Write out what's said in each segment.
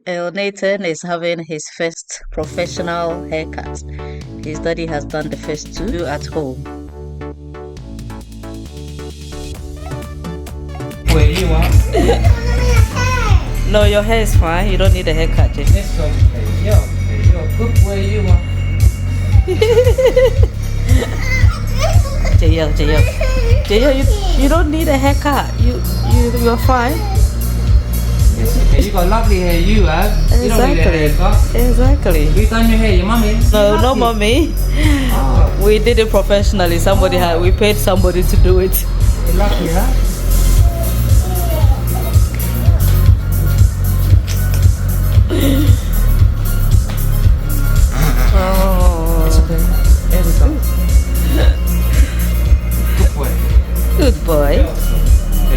Elnathan is having his first professional haircut. His daddy has done the first two at home. Where you are? No, your hair is fine. You don't need a haircut, Jay. It's okay. You're good where you are. Jayo, you don't need a haircut. You're fine. It's okay. You got lovely hair. You have. You don't need a haircut. Exactly. Who done your hair? Your mummy? No, no, mommy. Oh. We did it professionally. We paid somebody to do it. You're lucky, huh? Oh. It's okay. Everything. Good boy. Good boy. Yeah.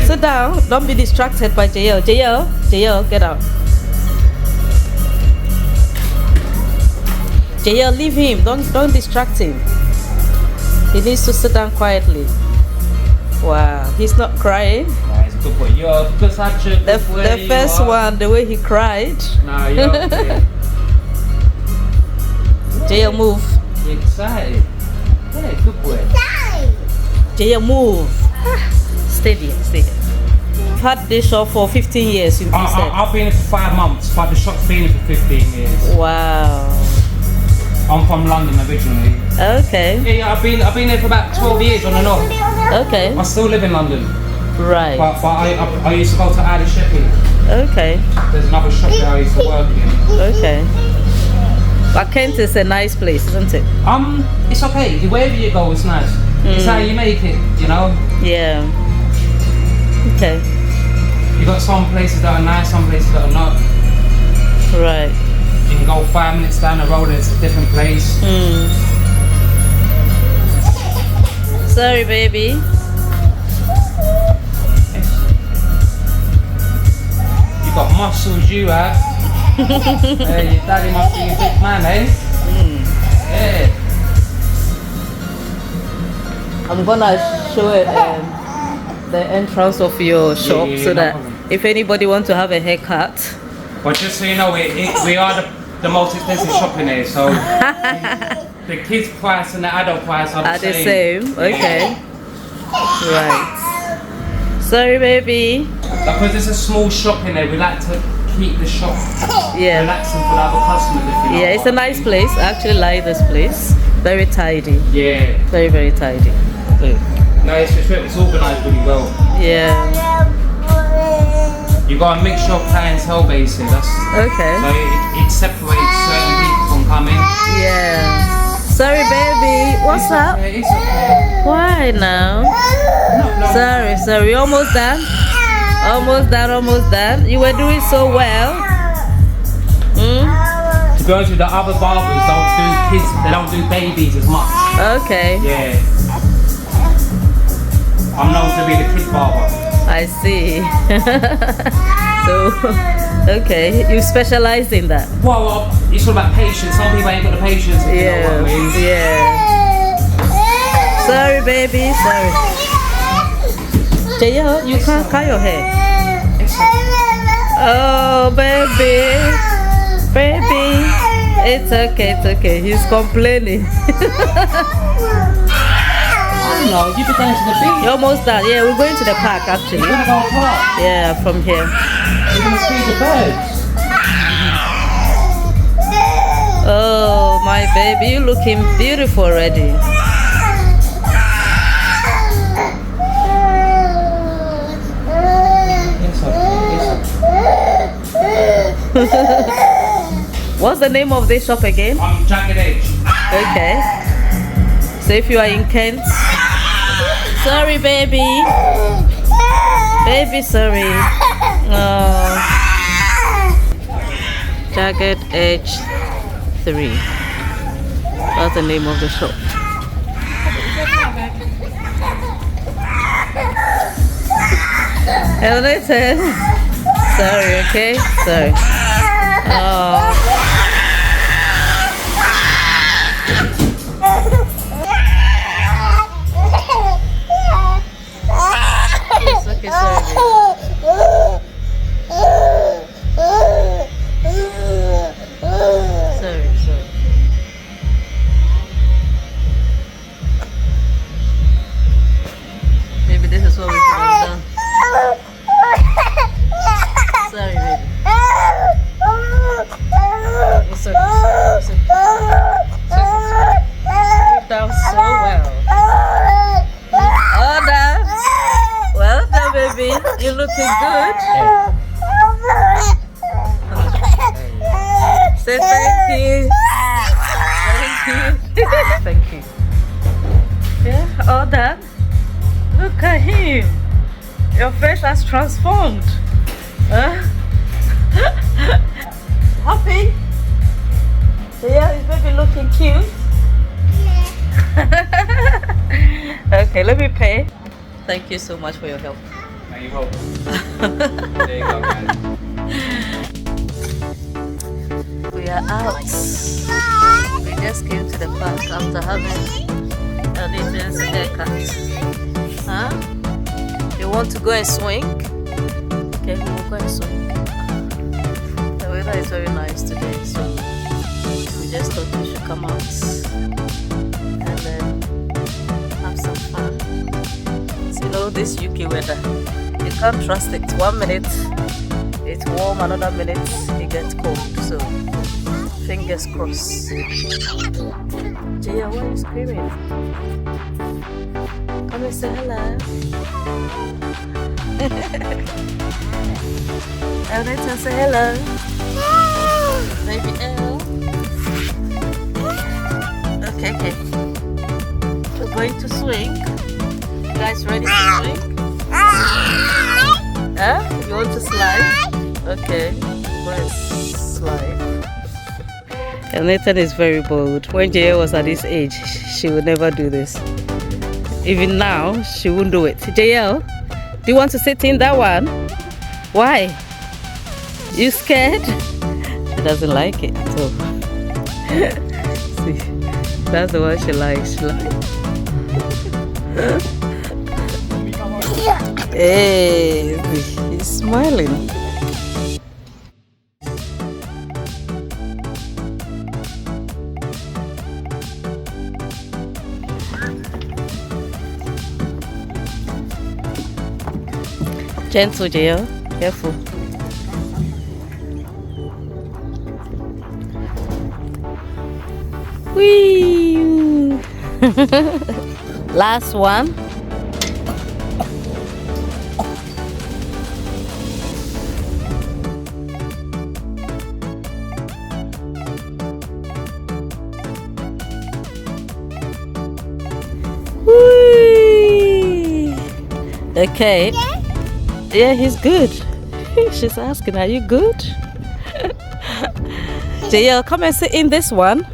Sit down. Don't be distracted by Jayo. Jayo, get out. Jayo, leave him. Don't distract him. He needs to sit down quietly. Wow, he's not crying. Nah, he's a good boy. You're good such a good boy. The first one, the way he cried. Nah, you're okay. Jayo, move. You're excited. Yeah, good boy. Jayo, move. Stay here. You've had this shop for 15 years, you said. I've been here for 5 months, but the shop's been here for 15 years. Wow. I'm from London originally. Okay. Yeah, I've been here for about 12 years on and off. Okay. I still live in London. Right. But I used to go to Ali Sheppey. Okay. There's another shop there I used to work in. Okay. But Kent is a nice place, isn't it? It's okay. Wherever you go, it's nice. It's how you make it, you know? Yeah. Okay. You got some places that are nice, some places that are not. Right. You can go 5 minutes down the road and it's a different place. Sorry, baby. You got muscles, you have. Your daddy must be a big man, eh? Yeah. I'm gonna show it the entrance of your shop yeah, so no that problem. if anybody wants to have a haircut. But just so you know, we are the most expensive shop in here, so the kids' price and the adult price are the same. Okay. Right. Sorry, baby. Because it's a small shop in there, we like to keep the shop relaxing for the other customers. If you know Yeah, it's a nice place. I actually like this place. Very tidy. Yeah. Very, very tidy. No, it's organised really well. Yeah. You got a mixture of clientele bases. Okay. So it separates certain people from coming. Yeah. Sorry, baby. What's up? Okay, it's okay. Why now? No. Sorry. Almost done. Almost done. You were doing so well. To be honest with you, the other barbers don't do kids. They don't do babies as much. Okay. Yeah. I'm known to be the kid barber. I see. So, okay, you specialize in that. Well, it's all about patience. Some people ain't got the patience. If you know what I mean. Yeah. Sorry, baby. Sorry. Jayo, you can't cut your hair. Oh, baby. It's okay. He's complaining. No, you be going to the beach. You're almost done. Yeah, we're going to the park actually. You're gonna go park. Yeah, from here. You're gonna see the birds. Oh, my baby, you're looking beautiful already. It's okay. What's the name of this shop again? I'm Jagged Edge. Okay. So if you are in Kent, sorry, baby. Baby, sorry. Oh. Jagged Edge 3. That's the name of the shop. Elnathan. Sorry, okay? Sorry. Oh. It's okay, sorry. him. Your face has transformed. Huh? Happy? Yeah, is baby looking cute? Yeah. Okay, let me pay. Thank you so much for your help. Now you hope. There you go, man. We are out. We just came to the park after having Elnathan's haircut. Huh? You want to go and swing? Okay, we will go and swing. The weather is very nice today, so we just thought we should come out and then have some fun. So, you know, this UK weather, you can't trust it. 1 minute it's warm, another minute it gets cold. So fingers crossed. Jaya, why are you screaming? Come and say hello. Elnathan, say hello. Baby El. Okay. We're going to swing. You guys ready to swing? Huh? You want to slide? Okay. Let's slide. Elnathan is very bold. When Jaya was at this age, she would never do this. Even now, she won't do it. JL, do you want to sit in that one? Why? You scared? She doesn't like it at all. See, that's the one she likes. Hey, he's smiling. Gentle, JL. Careful. Whee! Last one. Whee! Okay. Yeah, he's good. She's asking, are you good? JL, come and sit in this one.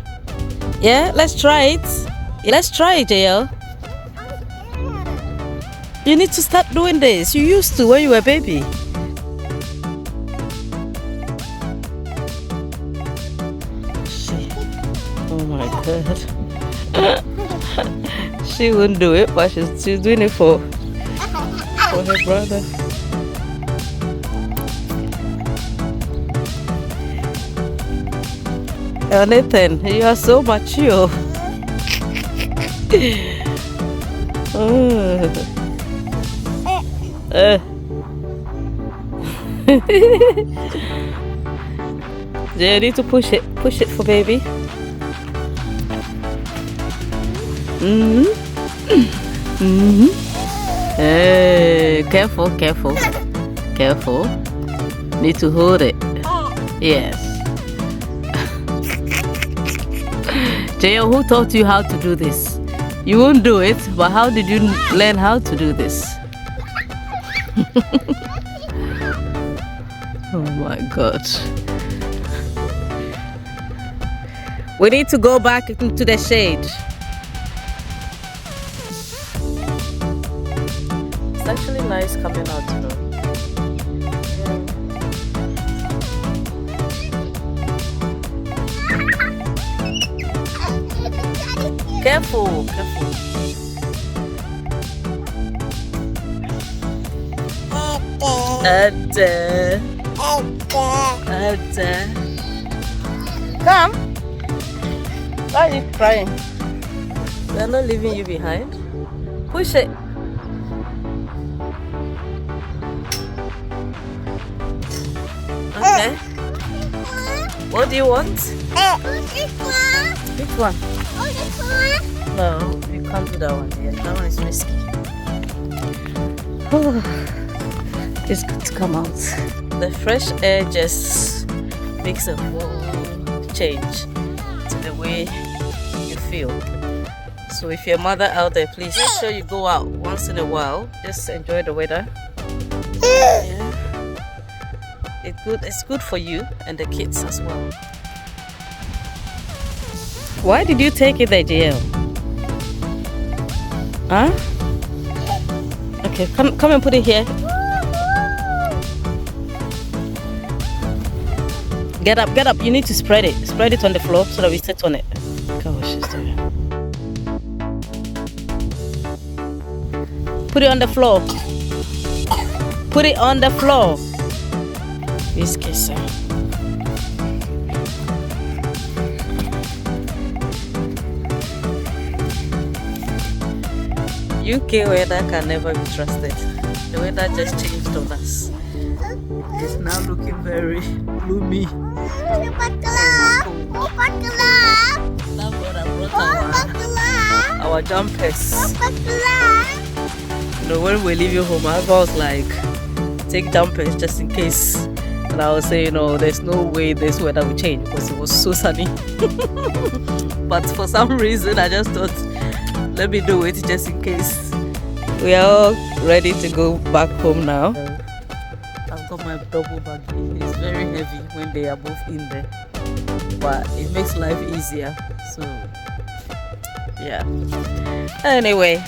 Yeah, let's try it. Let's try it, JL. You need to start doing this. You used to when you were a baby. Oh my God. She wouldn't do it, but she's doing it for her brother. Elnathan, you are so mature. You need to push it for baby. Hey, careful. Need to hold it. Yes. JL, who taught you how to do this? You won't do it, but how did you learn how to do this? Oh my God. We need to go back into the shade. It's actually nice coming out, you know. Careful. Come. Why are you crying? We're not leaving you behind. Push it. Okay. What do you want? Which one? No, you can't do that one. Yeah, that one is risky. It's good to come out. The fresh air just makes a whole change to the way you feel. So if you're a mother out there, please make sure you go out once in a while. Just enjoy the weather. Yeah. It's good for you and the kids as well. Why did you take it there, JL? Huh? Okay, come and put it here. Get up. You need to spread it. Spread it on the floor so that we sit on it. Look at what she's doing. Put it on the floor. Put it on the floor. This kiss. UK weather can never be trusted. The weather just changed on us. It's now looking very gloomy. Our jumpers. You know, when we're leaving home, I was like, take jumpers just in case. And I was saying, you know, there's no way this weather will change because it was so sunny. But for some reason, I just thought, let me do it just in case. We are all ready to go back home now. I've got my double bag. It's very heavy when they are both in there, but it makes life easier. So yeah. Anyway,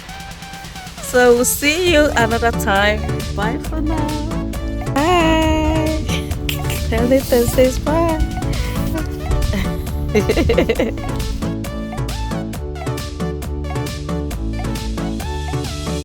so we'll see you another time. Bye for now. Bye. Elnathan says bye.